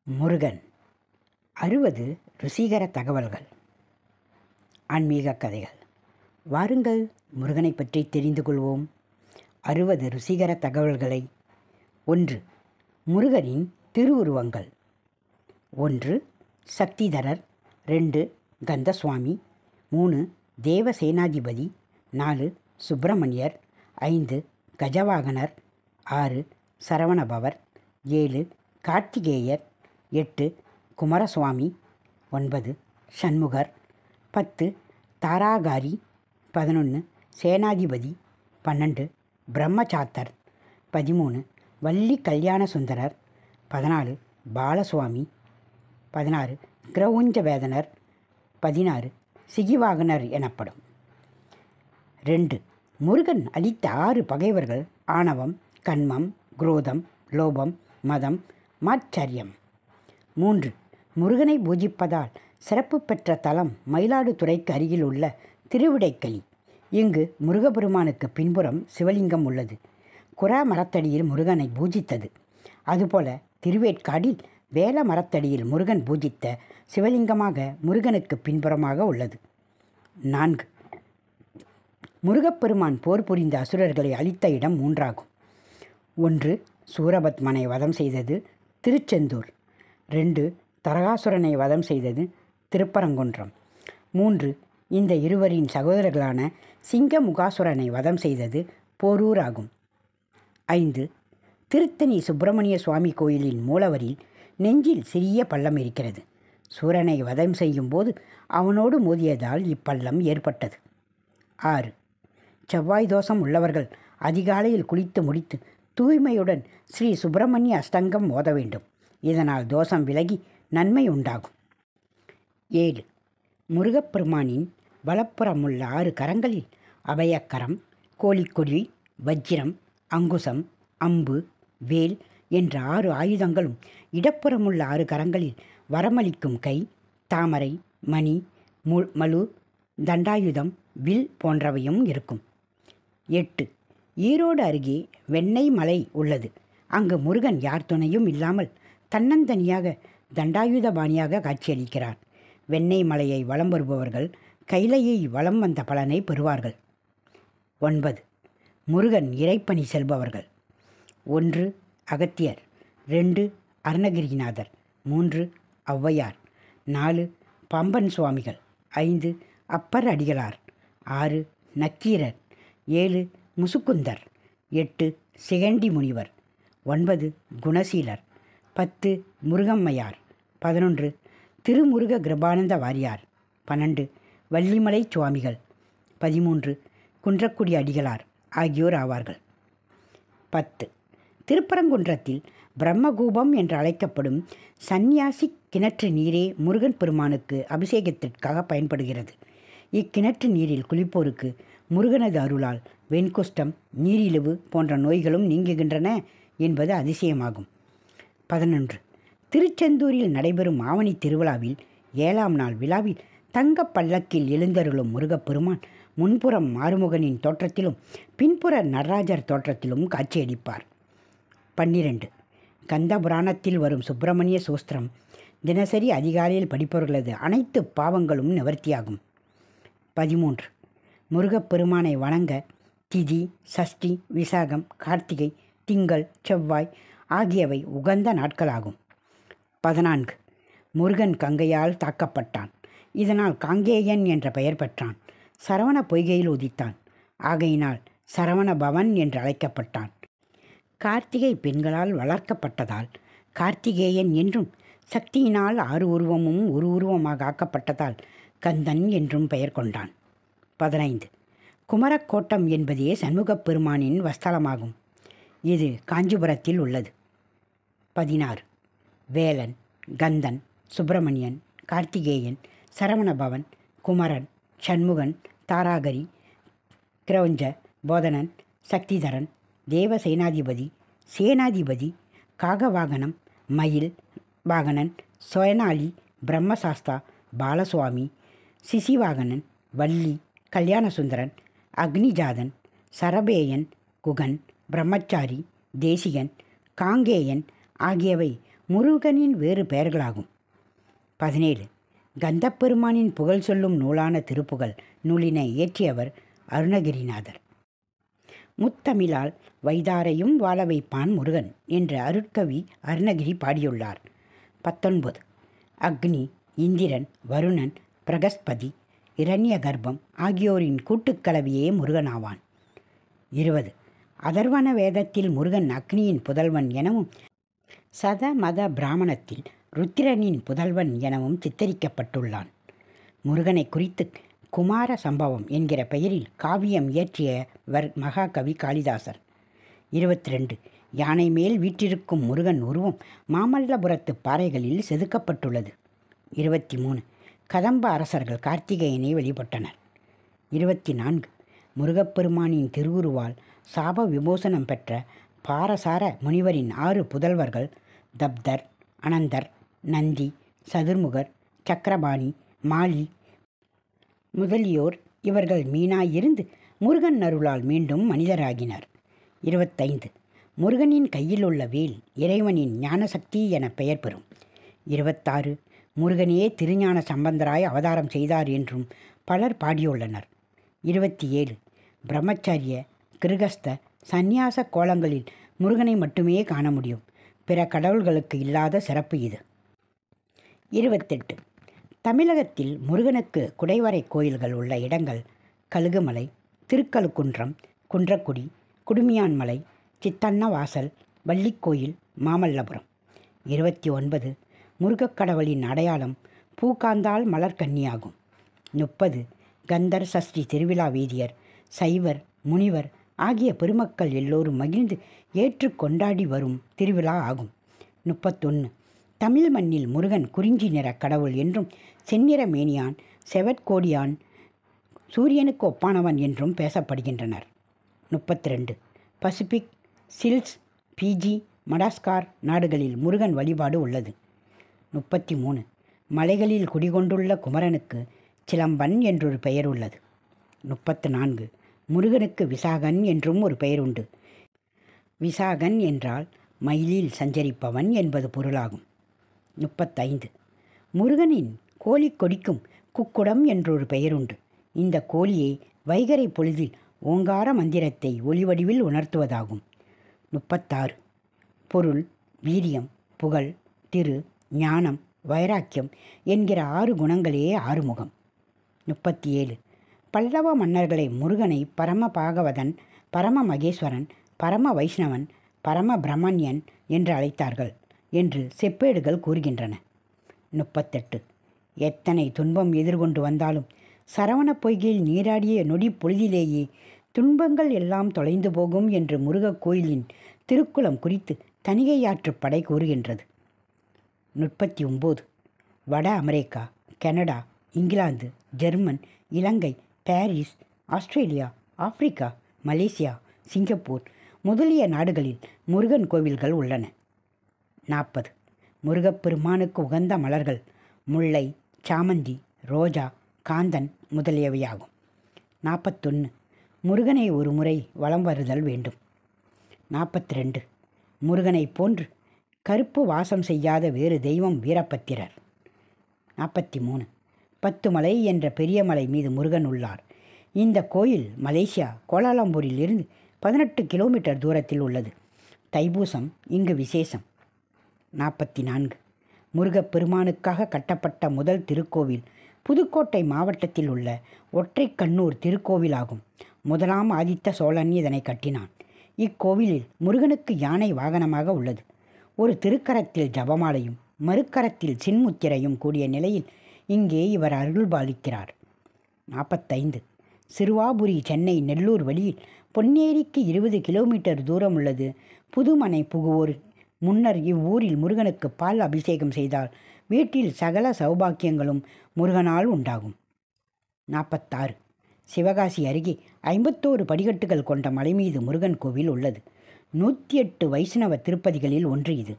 முருகன் 60 ருசிகர தகவல்கள். ஆன்மீக கதைகள். வாருங்கள் முருகனை பற்றி தெரிந்து கொள்வோம். 60 ருசிகர தகவல்களை. 1. முருகனின் திருவுருவங்கள். 1. சக்திதரர். 2. கந்தசுவாமி. 3. தேவசேனாதிபதி. 4. சுப்பிரமணியர். 5. கஜவாகனர். 6. சரவணபவர். 7. கார்த்திகேயர். 8. குமாரசுவாமி. 9. சண்முகர். 10. தாராகாரி. 11. சேனாதிபதி. 12. பிரம்மசாத்தர். 13. வள்ளி கல்யாண சுந்தரர். 14. பாலசுவாமி. 16. கிரவுஞ்சவேதனர். 16. சிகிவாகனர் எனப்படும். 2. முருகன் அளித்த 6 பகைவர்கள் ஆணவம், கன்மம், குரோதம், லோபம், மதம், மாச்சரியம். 3. முருகனை பூஜிப்பதால் சிறப்பு பெற்ற தலம் மயிலாடுதுறைக்கு அருகில் உள்ள திருவிடைக்கலி. இங்கு முருகப்பெருமானுக்கு பின்புறம் சிவலிங்கம் உள்ளது. குரா மரத்தடியில் முருகனை பூஜித்தது. அதுபோல திருவேற்காடில் வேல மரத்தடியில் முருகன் பூஜித்த சிவலிங்கமாக முருகனுக்கு பின்புறமாக உள்ளது. 4. முருகப்பெருமான் போர் புரிந்த அசுரர்களை அழித்த இடம் 3 ஆகும். 1. சூரபத்மனை வதம் செய்தது திருச்செந்தூர். 2. தரகாசுரனை வதம் செய்தது திருப்பரங்குன்றம். 3. இந்த இருவரின் சகோதரர்களான சிங்கமுகாசுரனை வதம் செய்தது போரூர் ஆகும். 5. திருத்தணி சுப்பிரமணிய சுவாமி கோயிலின் மூலவரில் நெஞ்சில் சிறிய பள்ளம் இருக்கிறது. சூரனை வதம் செய்யும் போது அவனோடு மோதியதால் இப்பள்ளம் ஏற்பட்டது. 6. செவ்வாய் தோஷம் உள்ளவர்கள் அதிகாலையில் குளித்து முடித்து தூய்மையுடன் ஸ்ரீ சுப்பிரமணிய அஷ்டங்கம் ஓத வேண்டும். இதனால் தோஷம் விலகி நன்மை உண்டாகும். 7. முருகப்பெருமானின் வலப்புறமுள்ள 6 கரங்களில் அபயக்கரம், கோழிக்கொடி, வஜ்ரம், அங்குசம், அம்பு, வேல் என்ற 6 ஆயுதங்களும், இடப்புறமுள்ள 6 கரங்களில் வரமளிக்கும் கை, தாமரை, மணி, மலு, தண்டாயுதம், வில் போன்றவையும் இருக்கும். 8. ஈரோடு அருகே வெண்ணெய் மலை உள்ளது. அங்கு முருகன் யார் துணையும் இல்லாமல் தன்னந்தனியாக தண்டாயுதபாணியாக காட்சியளிக்கிறார். வெண்ணெய் மலையை வலம் வருபவர்கள் கைலையை வலம் வந்த பலனை பெறுவார்கள். 9. முருகன் இறைப்பணி செல்பவர்கள். 1. அகத்தியர். 2. அருணகிரிநாதர். 3. ஔவையார். 4. பாம்பன் சுவாமிகள். 5. அப்பர் அடிகளார். 6. நக்கீரர். 7. முசுக்குந்தர். 8. சிகண்டி முனிவர். 9. குணசீலர். 10. முருகம்மையார். 11. திருமுருக கிருபானந்த வாரியார். 12. வள்ளிமலை சுவாமிகள். 13. குன்றக்குடி அடிகளார் ஆகியோர் ஆவார்கள். 10. திருப்பரங்குன்றத்தில் பிரம்மகூபம் என்று அழைக்கப்படும் சந்நியாசி கிணற்று நீரே முருகன் பெருமானுக்கு அபிஷேகத்திற்காக பயன்படுகிறது. இக்கிணற்று நீரில் குளிப்போருக்கு முருகனது அருளால் வெண்குஷ்டம், நீரிழிவு போன்ற நோய்களும் நீங்குகின்றன என்பது அதிசயமாகும். 11. திருச்செந்தூரில் நடைபெறும் ஆவணி திருவிழாவில் 7ஆம் நாள் விழாவில் தங்க பல்லக்கில் எழுந்தருளும் முருகப்பெருமான் முன்புறம் ஆறுமுகனின் தோற்றத்திலும் பின்புற நடராஜர் தோற்றத்திலும் காட்சியளிப்பார். 12. கந்த புராணத்தில் வரும் சுப்பிரமணிய சோஸ்திரம் தினசரி அதிகாலையில் படிப்பவர்களது அனைத்து பாவங்களும் நிவர்த்தியாகும். 13. முருகப்பெருமானை வணங்க திதி, சஷ்டி, விசாகம், கார்த்திகை, திங்கள், செவ்வாய் ஆகியவை உகந்த நாட்களாகும். 14. முருகன் கங்கையால் தாக்கப்பட்டான். இதனால் காங்கேயன் என்ற பெயர் பெற்றான். சரவண பொய்கையில் உதித்தான். ஆகையினால் சரவண பவன் என்று அழைக்கப்பட்டான். கார்த்திகை பெண்களால் வளர்க்கப்பட்டதால் கார்த்திகேயன் என்றும், சக்தியினால் 6 உருவமும் ஒரு உருவமாக ஆக்கப்பட்டதால் கந்தன் என்றும் பெயர் கொண்டான். 15. குமரக்கோட்டம் என்பதே சண்முகப் பெருமானின் வஸ்தலமாகும். இது காஞ்சிபுரத்தில் உள்ளது. 16. வேலன், கந்தன், சுப்பிரமணியன், கார்த்திகேயன், சரவணபவன், குமரன், சண்முகன், தாராகரி, கிரௌஞ்ச போதனன், சக்திதரன், தேவசேனாதிபதி, சேனாதிபதி, காகவாகனம், மயில் வாகனன், சோயனாளி, பிரம்மசாஸ்தா, பாலசுவாமி, சிசிவாகனன், வள்ளி கல்யாணசுந்தரன், அக்னிஜாதன், சரபேயன், குகன், பிரம்மச்சாரி, தேசிகன், காங்கேயன் ஆகியவை முருகனின் வேறு பெயர்களாகும். 17. கந்தப்பெருமானின் புகழ் சொல்லும் நூலான திருப்புகழ் நூலினை இயற்றியவர் அருணகிரிநாதர். முத்தமிழால் வைதாரையும் வாழ வைப்பான் முருகன் என்ற அருட்கவி அருணகிரி பாடியுள்ளார். 19. அக்னி, இந்திரன், வருணன், பிரகஸ்பதி, இரண்ய கர்ப்பம் ஆகியோரின் கூட்டுக்கலவையே முருகனாவான். 20. அதர்வன வேதத்தில் முருகன் அக்னியின் புதல்வன் எனவும் சத மத பிராமணத்தில் ருத்திரனின் புதல்வன் எனவும் சித்தரிக்கப்பட்டுள்ளான். முருகனை குறித்து குமார சம்பவம் என்கிற பெயரில் காவியம் இயற்றியவர் மகாகவி காளிதாசர். 22. யானை மேல் வீற்றிருக்கும் முருகன் உருவம் மாமல்லபுரத்து பாறைகளில் செதுக்கப்பட்டுள்ளது. 23. கதம்ப அரசர்கள் கார்த்திகேயனை வழிபட்டனர். 24. முருகப்பெருமானின் திருவுருவால் சாப விமோசனம் பெற்ற பாரசார முனிவரின் 6 புதல்வர்கள் தப்தர், அனந்தர், நந்தி, சதுர்முகர், சக்கரபாணி, மாலி முதலியோர் இவர்கள் மீனாயிருந்து முருகன் அருளால் மீண்டும் மனிதராகினர். 25. முருகனின் கையில் உள்ள வேல் இறைவனின் ஞானசக்தி என பெயர் பெறும். 26. முருகனே திருஞான சம்பந்தராய் அவதாரம் செய்தார் என்றும் பலர் பாடியுள்ளனர். 27. பிரம்மச்சரிய, கிருகஸ்த, சந்நியாச கோலங்களில் முருகனை மட்டுமே காண முடியும். பிற கடவுள்களுக்கு இல்லாத சிறப்பு இது. 28. தமிழகத்தில் முருகனுக்கு குடைவரை கோயில்கள் உள்ள இடங்கள் கழுகுமலை, திருக்கழுக்குன்றம், குன்றக்குடி, குடுமியான்மலை, சித்தன்னவாசல், வள்ளிக்கோயில், மாமல்லபுரம். 29. முருகக்கடவுளின் அடையாளம் பூகாந்தாள் மலர்கன்னியாகும். 30. கந்தர் சஷ்டி திருவிழா வேதியர், சைவர், முனிவர் ஆகிய பெருமக்கள் எல்லோரும் மகிழ்ந்து ஏற்று கொண்டாடி வரும் திருவிழா ஆகும். 31. தமிழ் மண்ணில் முருகன் குறிஞ்சி நிற கடவுள் என்றும் செந்நிற மேனியான், செவற்கோடியான், சூரியனுக்கு ஒப்பானவன் என்றும் பேசப்படுகின்றனர். 32. பசிபிக், சில்ஸ், பிஜி, மடாஸ்கார் நாடுகளில் முருகன் வழிபாடு உள்ளது. 33. மலைகளில் குடிகொண்டுள்ள குமரனுக்கு சிலம்பன் என்றொரு பெயர் உள்ளது. 34. முருகனுக்கு விசாகன் என்றும் ஒரு பெயர் உண்டு. விசாகன் என்றால் மயிலில் சஞ்சரிப்பவன் என்பது பொருளாகும். 35. முருகனின் கோழி கொடிக்கும் குக்குடம் என்றொரு பெயருண்டு. இந்த கோழியை வைகறை பொழுதில் ஓங்கார மந்திரத்தை ஒளிவடிவில் உணர்த்துவதாகும். 36. பொருள், வீரியம், புகழ், திரு, ஞானம், வைராக்கியம் என்கிற 6 குணங்களே ஆறுமுகம். 37. பல்லவ மன்னர்களை முருகனை பரம பாகவதன், பரம மகேஸ்வரன், பரம வைஷ்ணவன், பரம பிரம்மண்யன் என்று அழைத்தார்கள் என்று செப்பேடுகள் கூறுகின்றன. 38. எத்தனை துன்பம் எதிர்கொண்டு வந்தாலும் சரவண பொய்கையில் நீராடிய நொடி பொழுதிலேயே துன்பங்கள் எல்லாம் தொலைந்து போகும் என்று முருகக் கோயிலின் திருக்குளம் குறித்து தணிகையாற்று படை கூறுகின்றது. 39. வட America, Canada, England, German, Ilangai, Paris, Australia, Africa, Malaysia, Singapore முதலிய நாடுகளில் முருகன் கோவில்கள் உள்ளன. 40. முருகப்பெருமானுக்கு உகந்த மலர்கள் முல்லை, சாமந்தி, ரோஜா, காந்தன் முதலியவையாகும். 41. முருகனை ஒரு முறை வலம் வருதல் வேண்டும். 42. முருகனை போன்று கருப்பு வாசம் செய்யாத வேறு தெய்வம் வீரபத்திரர். 43. 10 மலை என்ற பெரிய மலை மீது முருகன் உள்ளார். இந்த கோயில் மலேசியா கோலாலம்பூரில் இருந்து 18 கிலோமீட்டர் தூரத்தில் உள்ளது. தைப்பூசம் இங்கு விசேஷம். 44. முருகப்பெருமானுக்காக கட்டப்பட்ட முதல் திருக்கோவில் புதுக்கோட்டை மாவட்டத்தில் உள்ள ஒற்றைக்கண்ணூர் திருக்கோவிலாகும். முதலாம் ஆதித்த சோழன் இதனை கட்டினான். இக்கோவிலில் முருகனுக்கு யானை வாகனமாக உள்ளது. ஒரு திருக்கரத்தில் ஜபமாலையும் மறுக்கரத்தில் சின்முத்திரையும் கூடிய நிலையில் இங்கே இவர் அருள்பாலிக்கிறார். 45. சிறுவாபுரி சென்னை நெல்லூர் வழியில் பொன்னேரிக்கு 20 கிலோமீட்டர் தூரம் உள்ளது. புதுமனை புகுவோர் முன்னர் இவ்வூரில் முருகனுக்கு பால் அபிஷேகம் செய்தால் வீட்டில் சகல சௌபாக்கியங்களும் முருகனால் உண்டாகும். 46. சிவகாசி அருகே 51 படிக்கட்டுகள் கொண்ட மலை மீது முருகன் கோவில் உள்ளது. 108 வைஷ்ணவ திருப்பதிகளில் ஒன்று இது.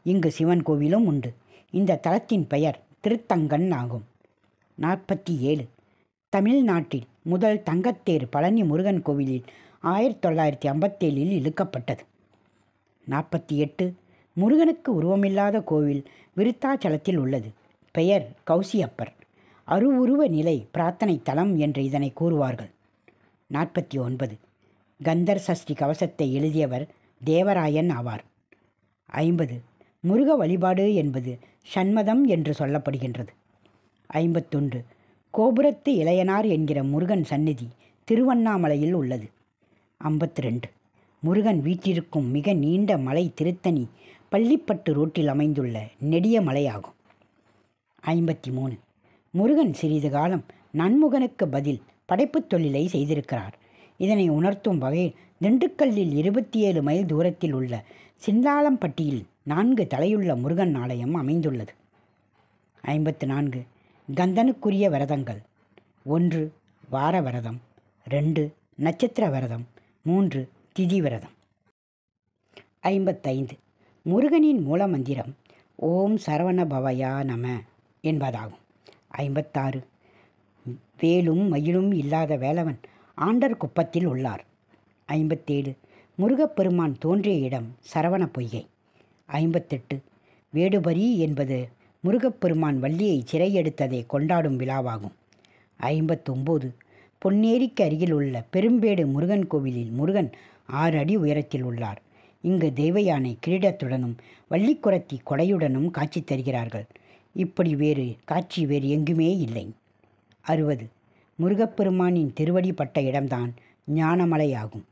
இங்கு சிவன் கோவிலும் உண்டு. இந்த தலத்தின் பெயர் திருத்தங்கன் ஆகும். 47. தமிழ்நாட்டில் முதல் தங்கத்தேர் பழனி முருகன் கோவிலில் 1957 இழுக்கப்பட்டது. 48. முருகனுக்கு உருவமில்லாத கோவில் விருத்தாச்சலத்தில் உள்ளது. பெயர் கௌசியப்பர். அருவுருவ நிலை பிரார்த்தனை தலம் என்று இதனை கூறுவார்கள். 49. கந்தர் சஷ்டி கவசத்தை எழுதியவர் தேவராயன் ஆவார். 50. முருக வழிபாடு என்பது சண்மதம் என்று சொல்லப்படுகின்றது. 51. கோபுரத்து இளையனார் என்கிற முருகன் சந்நிதி திருவண்ணாமலையில் உள்ளது. 52. முருகன் வீற்றிருக்கும் மிக நீண்ட மலை திருத்தணி பள்ளிப்பட்டு ரோட்டில் அமைந்துள்ள நெடிய மலையாகும். 53. முருகன் சிறிது காலம் நன்முகனுக்கு பதில் படைப்புத் தொழிலை செய்திருக்கிறார். இதனை உணர்த்தும் வகையில் திண்டுக்கல்லில் 27 மைல் தூரத்தில் உள்ள சிந்தாளம்பட்டியில் 4 தலையுள்ள முருகன் ஆலயம் அமைந்துள்ளது. 54. கந்தனுக்குரிய விரதங்கள். 1. வார விரதம். 2. நட்சத்திர விரதம். 3. திதி விரதம். 55. முருகனின் மூலமந்திரம் ஓம் சரவண பவயா நம என்பதாகும். 56. வேலும் மயிலும் இல்லாத வேலவன் ஆண்டர் குப்பத்தில் உள்ளார். 57. முருகப்பெருமான் தோன்றிய இடம் சரவண பொய்கை. 58. வேடுபரி என்பது முருகப்பெருமான் வள்ளியை சிறையெடுத்ததை கொண்டாடும் விழாவாகும். 59. பொன்னேரிக்கு அருகில் உள்ள பெரும்பேடு முருகன் கோவிலில் முருகன் 6 அடி உயரத்தில் உள்ளார். இங்கு தெய்வ யானை கிரீடத்துடனும் வள்ளிக்குரத்தி கொடையுடனும் காட்சி தருகிறார்கள். இப்படி காட்சி வேறு எங்குமே இல்லை. 60. முருகப்பெருமானின் திருவடி பட்ட இடம்தான் ஞானமலை ஆகும்.